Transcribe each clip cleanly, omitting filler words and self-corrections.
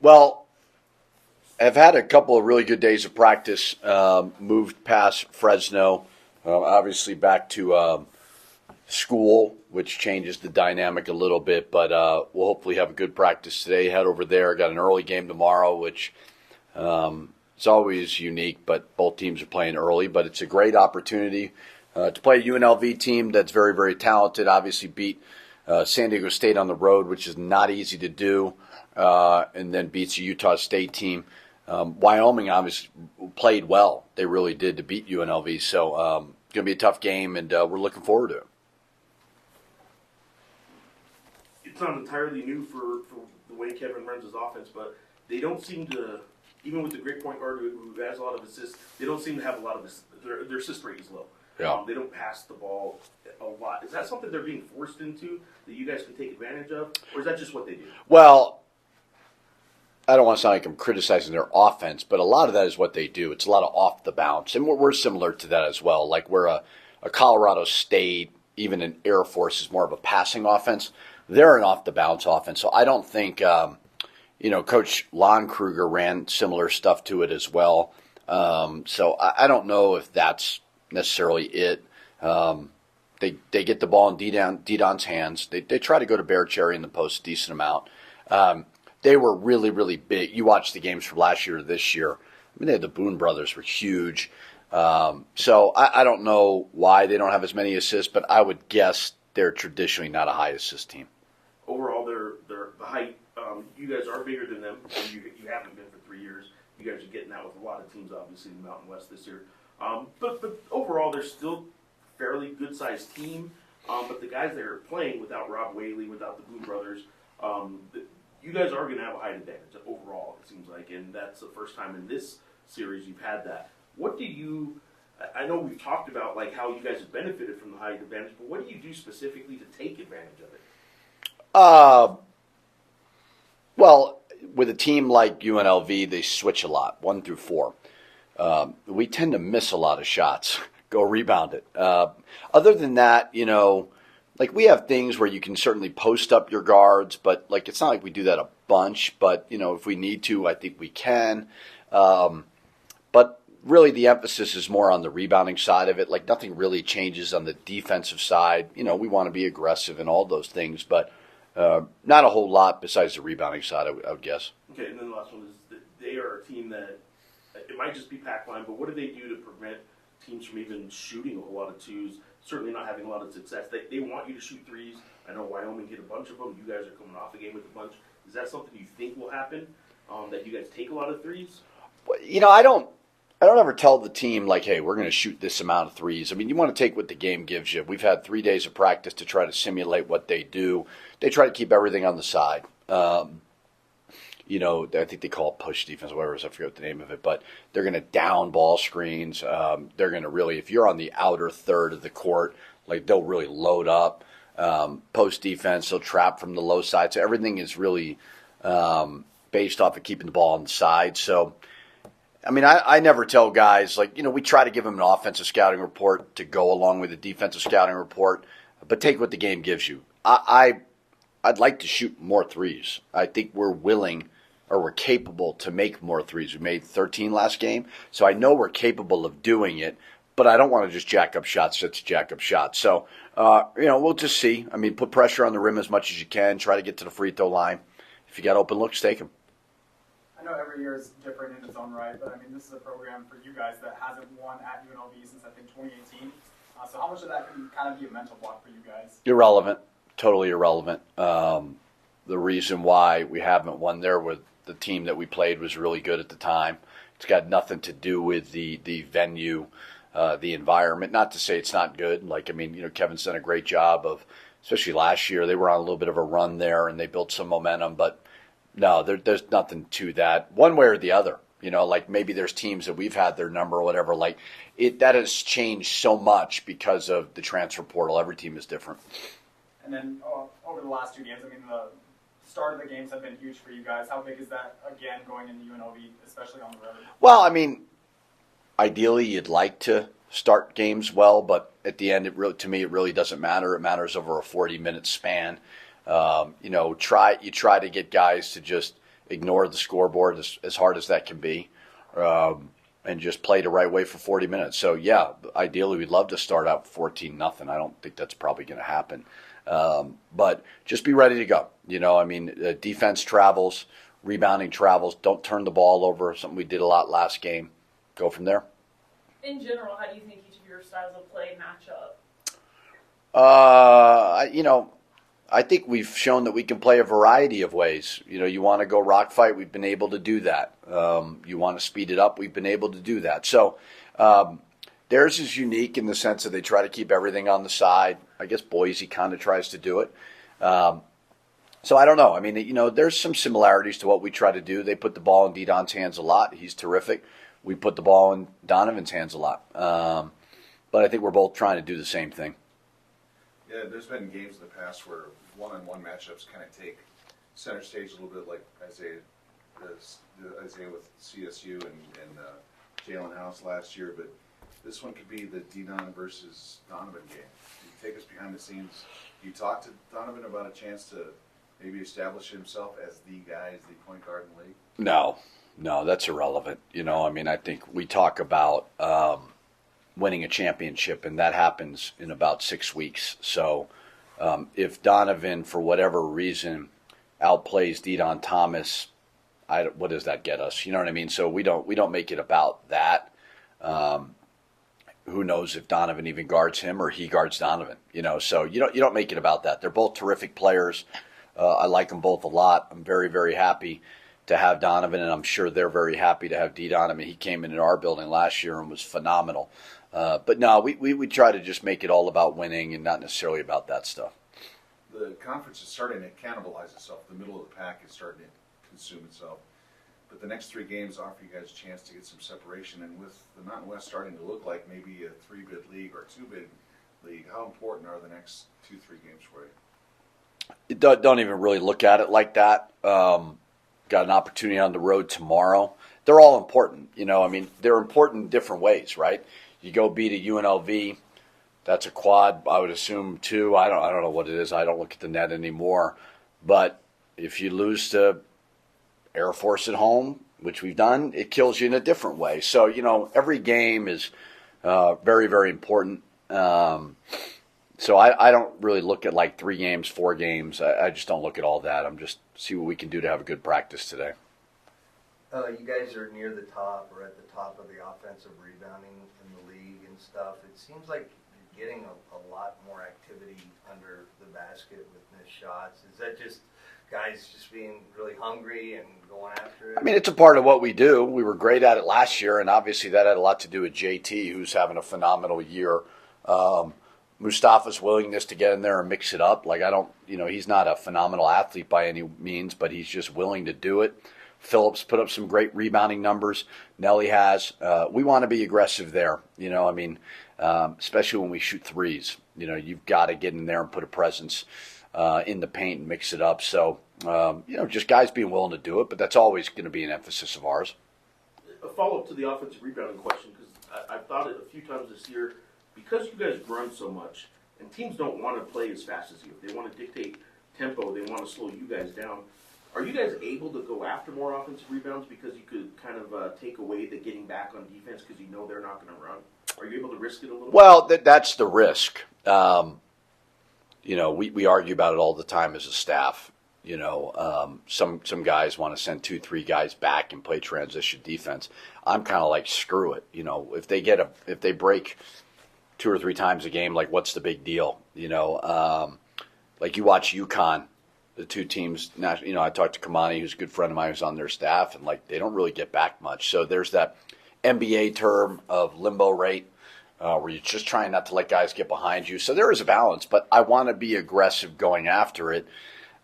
Well, I've had a couple of really good days of practice. Moved past Fresno, obviously back to school, which changes the dynamic a little bit. But we'll hopefully have a good practice today. Head over there. Got an early game tomorrow, which it's always unique. But both teams are playing early. But it's a great opportunity to play a UNLV team that's very, very talented. Obviously beat San Diego State on the road, which is not easy to do, and then beats a Utah State team. Wyoming obviously played well. They really did to beat UNLV. So it's going to be a tough game, and we're looking forward to it. It's not entirely new for the way Kevin runs his offense, but they don't seem to, even with the great point guard who has a lot of assists, they don't seem to have a lot of their assist rate is low. Yeah. They don't pass the ball a lot. Is that something they're being forced into that you guys can take advantage of, or is that just what they do? Well, I don't want to sound like I'm criticizing their offense, but a lot of that is what they do. It's a lot of off the bounce, and we're similar to that as well. Like we're a Colorado State, even an Air Force is more of a passing offense. They're an off the bounce offense, so I don't think Coach Lon Kruger ran similar stuff to it as well. So I don't know if that's necessarily it. They get the ball in Didon's hands. They try to go to Bear Cherry in the post a decent amount. They were really, really big. You watch the games from last year to this year. I mean, they had the Boone brothers were huge. So I don't know why they don't have as many assists, but I would guess they're traditionally not a high assist team. Overall, they're the height. You guys are bigger than them. You haven't been for 3 years. You guys are getting that with a lot of teams, obviously, in the Mountain West this year. But overall, they're still a fairly good-sized team. But the guys that are playing without Rob Whaley, without the Boone brothers, you guys are going to have a height advantage overall, it seems like. And that's the first time in this series you've had that. What do you – I know we've talked about like how you guys have benefited from the height advantage, but what do you do specifically to take advantage of it? Well, with a team like UNLV, they switch a lot, 1 through 4. We tend to miss a lot of shots, go rebound it. Other than that, like we have things where you can certainly post up your guards, but like it's not like we do that a bunch. But if we need to, I think we can. But really, the emphasis is more on the rebounding side of it. Like nothing really changes on the defensive side. We want to be aggressive and all those things, but not a whole lot besides the rebounding side, I would guess. Okay, and then the last one is that they are a team that it might just be pack line, but what do they do to prevent teams from even shooting a whole lot of twos? Certainly not having a lot of success. They want you to shoot threes. I know Wyoming hit a bunch of them. You guys are coming off the game with a bunch. Is that something you think will happen? That you guys take a lot of threes? I don't ever tell the team like, hey, we're going to shoot this amount of threes. I mean, you want to take what the game gives you. We've had 3 days of practice to try to simulate what they do. They try to keep everything on the side. I think they call it push defense, whatever it is, I forget the name of it, but they're going to down ball screens. They're going to really, if you're on the outer third of the court, like they'll really load up. Post defense, they'll trap from the low side. So everything is really based off of keeping the ball on the side. So, I mean, I never tell guys, like, we try to give them an offensive scouting report to go along with a defensive scouting report, but take what the game gives you. I'd like to shoot more threes. I think we're willing or we're capable to make more threes. We made 13 last game, so I know we're capable of doing it, but I don't want to just jack up shots just to jack up shots. So, we'll just see. I mean, put pressure on the rim as much as you can. Try to get to the free throw line. If you got open looks, take them. I know every year is different in its own right, but I mean, this is a program for you guys that hasn't won at UNLV since, I think, 2018. So how much of that can kind of be a mental block for you guys? Irrelevant. Totally irrelevant. The reason why we haven't won there with the team that we played was really good at the time. It's got nothing to do with the venue, the environment. Not to say it's not good. Kevin's done a great job of, especially last year, they were on a little bit of a run there and they built some momentum. But no, there's nothing to that one way or the other. Maybe there's teams that we've had their number or whatever. That has changed so much because of the transfer portal. Every team is different. And then over the last 2 games, I mean, the start of the games have been huge for you guys. How big is that, again, going into UNLV, especially on the road? Well, I mean, ideally you'd like to start games well, but at the end, to me, it really doesn't matter. It matters over a 40-minute span. You try to get guys to just ignore the scoreboard as hard as that can be, and just play the right way for 40 minutes. So, yeah, ideally we'd love to start out 14-0. I don't think that's probably going to happen. But just be ready to go. Defense travels, rebounding travels. Don't turn the ball over, something we did a lot last game. Go from there. In general, how do you think each of your styles of play match up? I think we've shown that we can play a variety of ways. You want to go rock fight, we've been able to do that. You want to speed it up, we've been able to do that. So theirs is unique in the sense that they try to keep everything on the side. I guess Boise kind of tries to do it. So I don't know. There's some similarities to what we try to do. They put the ball in Didon's hands a lot. He's terrific. We put the ball in Donovan's hands a lot. But I think we're both trying to do the same thing. Yeah, there's been games in the past where one-on-one matchups kind of take center stage a little bit, like Isaiah with CSU and Jalen House last year. But this one could be the Didon versus Donovan game. You take us behind the scenes. You talk to Donovan about a chance to maybe establish himself as the guy, as the point guard in the league? No, that's irrelevant. I think we talk about winning a championship, and that happens in about 6 weeks. So if Donovan, for whatever reason, outplays Didon Thomas, what does that get us? You know what I mean? So we don't make it about that. Who knows if Donovan even guards him or he guards Donovan? So you don't make it about that. They're both terrific players. I like them both a lot. I'm very, very happy to have Donovan, and I'm sure they're very happy to have Didon. He came into our building last year and was phenomenal. But no, we try to just make it all about winning and not necessarily about that stuff. The conference is starting to cannibalize itself. The middle of the pack is starting to consume itself. But the next 3 games offer you guys a chance to get some separation. And with the Mountain West starting to look like maybe a 3-bid league or a 2-bid league, how important are the next 2-3 games for you? Don't even really look at it like that. Got an opportunity on the road tomorrow. They're all important. They're important in different ways, right? You go beat a UNLV, that's a quad, I would assume 2. I don't know what it is. I don't look at the net anymore. But if you lose to Air Force at home, which we've done, it kills you in a different way. So, every game is very, very important. So I don't really look at like 3 games, 4 games. I just don't look at all that. I'm just see what we can do to have a good practice today. You guys are near the top or at the top of the offensive rebounding in the league and stuff. It seems like you're getting a lot more activity under the basket with missed shots. Is that just guys just being really hungry and going after it? It's a part of what we do. We were great at it last year, and obviously that had a lot to do with JT, who's having a phenomenal year. Mustafa's willingness to get in there and mix it up. He's not a phenomenal athlete by any means, but he's just willing to do it. Phillips put up some great rebounding numbers. Nelly has. We want to be aggressive there. Especially when we shoot threes. You've got to get in there and put a presence in the paint and mix it up. So, just guys being willing to do it, but that's always going to be an emphasis of ours. A follow-up to the offensive rebounding question, because I've thought it a few times this year, because you guys run so much, and teams don't want to play as fast as you. They want to dictate tempo. They want to slow you guys down. Are you guys able to go after more offensive rebounds because you could kind of take away the getting back on defense because you know they're not going to run? Are you able to risk it a little bit? Well, that's the risk. We argue about it all the time as a staff. Some guys want to send 2-3 guys back and play transition defense. I'm kind of like, screw it. If they break 2 or 3 times a game, like, what's the big deal? Like you watch UConn, the 2 teams. I talked to Kamani, who's a good friend of mine, who's on their staff, and they don't really get back much. So there's that NBA term of limbo rate, where you're just trying not to let guys get behind you. So there is a balance, but I want to be aggressive going after it.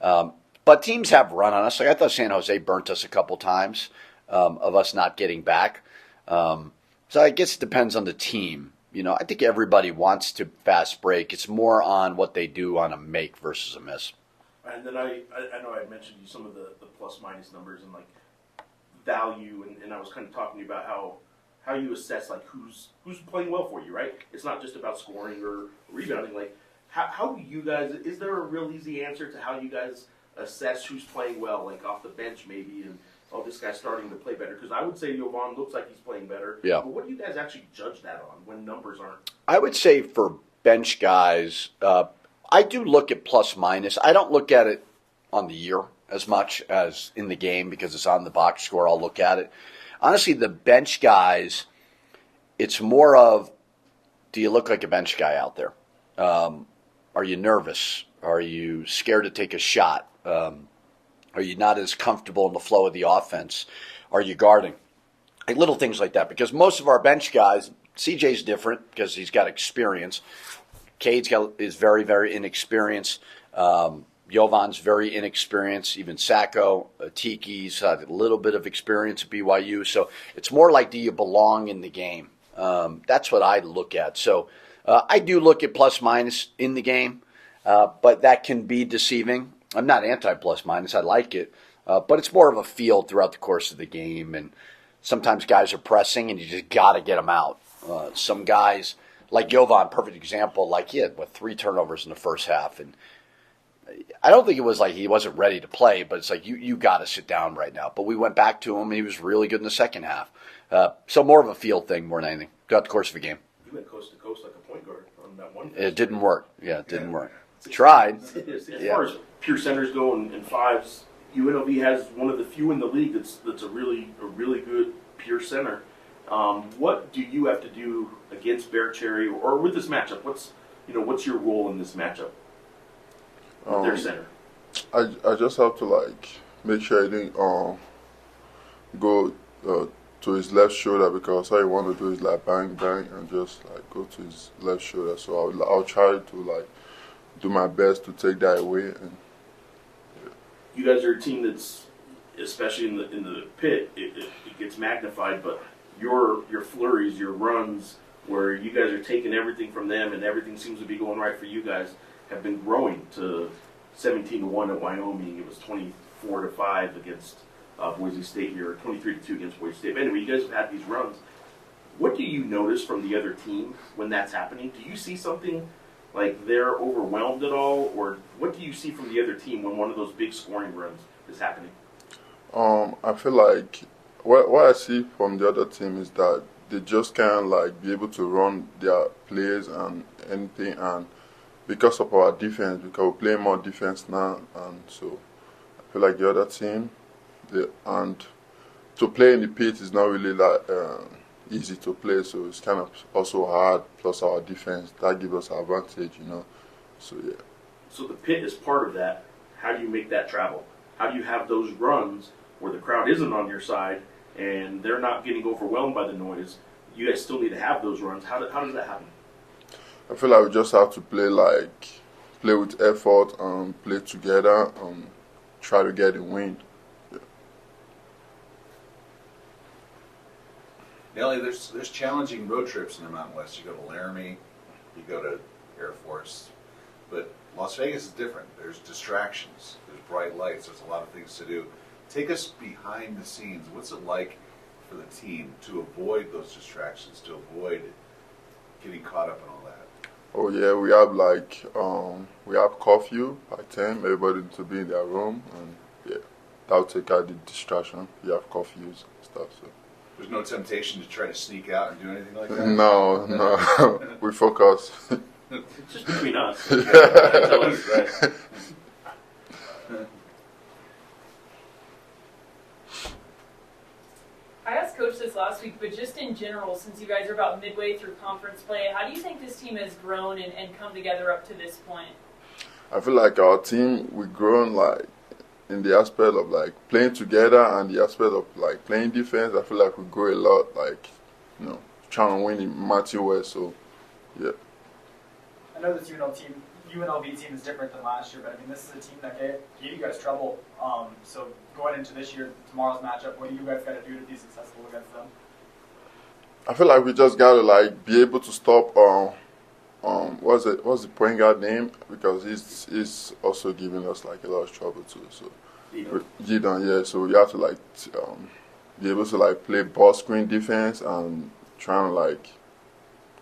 But teams have run on us. I thought San Jose burnt us a couple times of us not getting back. So I guess it depends on the team. I think everybody wants to fast break. It's more on what they do on a make versus a miss. And then I know I mentioned you some of the plus-minus numbers and value, and I was kind of talking to you about how you assess who's playing well for you, right? It's not just about scoring or rebounding. How do you guys? Is there a real easy answer to how you guys assess who's playing well, like off the bench maybe, and oh, this guy's starting to play better? Because I would say Jovan looks like he's playing better. Yeah. But what do you guys actually judge that on when numbers aren't? I would say for bench guys, I do look at plus minus. I don't look at it on the year as much as in the game because it's on the box score. I'll look at it. Honestly, the bench guys, it's more of, do you look like a bench guy out there? Are you nervous? Are you scared to take a shot? Are you not as comfortable in the flow of the offense? Are you guarding? Like little things like that. Because most of our bench guys, CJ's different because he's got experience. Cade's is very, very inexperienced. Jovan's very inexperienced. Even Sacco, Tiki's had a little bit of experience at BYU. So it's more like, do you belong in the game? That's what I look at. So I do look at plus minus in the game, but that can be deceiving. I'm not anti-plus minus. I like it. But it's more of a feel throughout the course of the game. And sometimes guys are pressing, and you just got to get them out. Some guys, like Jovan, perfect example, like he had, 3 turnovers in the first half. And I don't think it was like he wasn't ready to play, but it's like you got to sit down right now. But we went back to him, and he was really good in the second half. So more of a feel thing more than anything throughout the course of the game. You went coast to coast like a point guard on that one. It didn't work. Yeah, it didn't work. Tried. As far as pure centers go and fives, UNLV has one of the few in the league that's a really good pure center. What do you have to do against Bear Cherry or with this matchup? What's your role in this matchup with their center? I just have to make sure I didn't go to his left shoulder, because all I want to do is bang bang and just go to his left shoulder. So I'll try to do my best to take that away. And you guys are a team that's, especially in the pit, it gets magnified. But your flurries, your runs, where you guys are taking everything from them and everything seems to be going right for you guys, have been growing to 17-1 at Wyoming. It was 24-5 against Boise State here, 23-2 against Boise State. But anyway, you guys have had these runs. What do you notice from the other team when that's happening? Do you see something like they're overwhelmed at all, or what do you see from the other team when one of those big scoring runs is happening? I feel like what I see from the other team is that they just can't be able to run their plays and anything, and because of our defense, because we're playing more defense now, and so I feel like the other team, and to play in the pit is not really easy to play, so it's kind of also hard, plus our defense, that gives us an advantage, so yeah. So the pit is part of that. How do you make that travel? How do you have those runs where the crowd isn't on your side and they're not getting overwhelmed by the noise? You guys still need to have those runs. How does that happen? I feel like we just have to play with effort and play together and try to get the win. Nelly, there's challenging road trips in the Mountain West. You go to Laramie, you go to Air Force, but Las Vegas is different. There's distractions, there's bright lights, there's a lot of things to do. Take us behind the scenes. What's it like for the team to avoid those distractions, to avoid getting caught up in all that? Oh yeah, we have curfew by 10. Everybody to be in their room, and yeah, that'll take out the distraction. We have curfews and stuff. So there's no temptation to try to sneak out and do anything like that? No. We focus. It's just between us. Tell us, right? I asked Coach this last week, but just in general, since you guys are about midway through conference play, how do you think this team has grown and come together up to this point? I feel like our team, we've grown in the aspect of playing together and the aspect of playing defense. I feel like we grow a lot, trying to win in Matthew West. So, yeah. I know this UNLV team is different than last year, but this is a team that gave you guys trouble. So going into this year, tomorrow's matchup, what do you guys got to do to be successful against them? I feel like we just got to be able to stop. What's the point guard name? Because he's also giving us a lot of trouble too. So Gidon, yeah. So we have to be able to play ball screen defense and trying to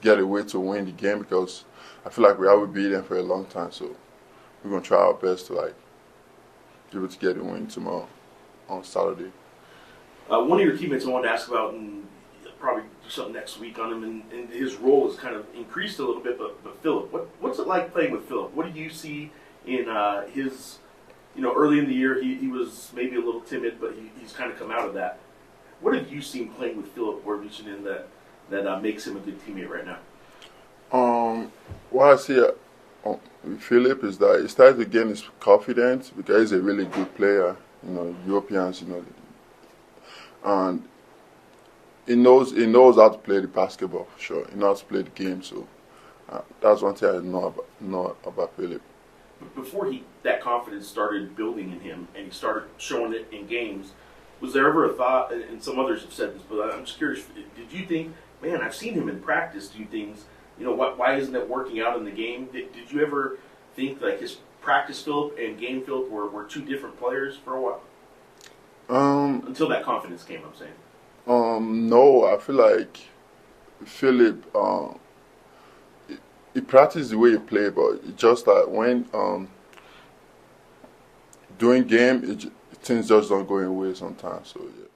get a way to win the game, because I feel like we haven't beat them for a long time. So we're gonna try our best to able to get a win tomorrow on Saturday. One of your teammates I wanted to ask about, and probably do something next week on him, and his role has kind of increased a little bit, but Philip, what's it like playing with Philip? What do you see in his, early in the year he was maybe a little timid, but he's kind of come out of that. What have you seen playing with Philip Wardluson that makes him a good teammate right now? What I see with Philip is that he started to gain his confidence because he's a really good player. Europeans, and he knows how to play the basketball for sure. He knows how to play the game. So that's one thing I know about Philip. Before that confidence started building in him, and he started showing it in games, was there ever a thought? And some others have said this, but I'm just curious. Did you think, man, I've seen him in practice do things. Why isn't it working out in the game? Did you ever think like his practice Philip and game Philip were two different players for a while? Until that confidence came, I'm saying. No, I feel like Philip, he practiced the way he played, but it's just that when doing game, things just don't go in way sometimes. So yeah.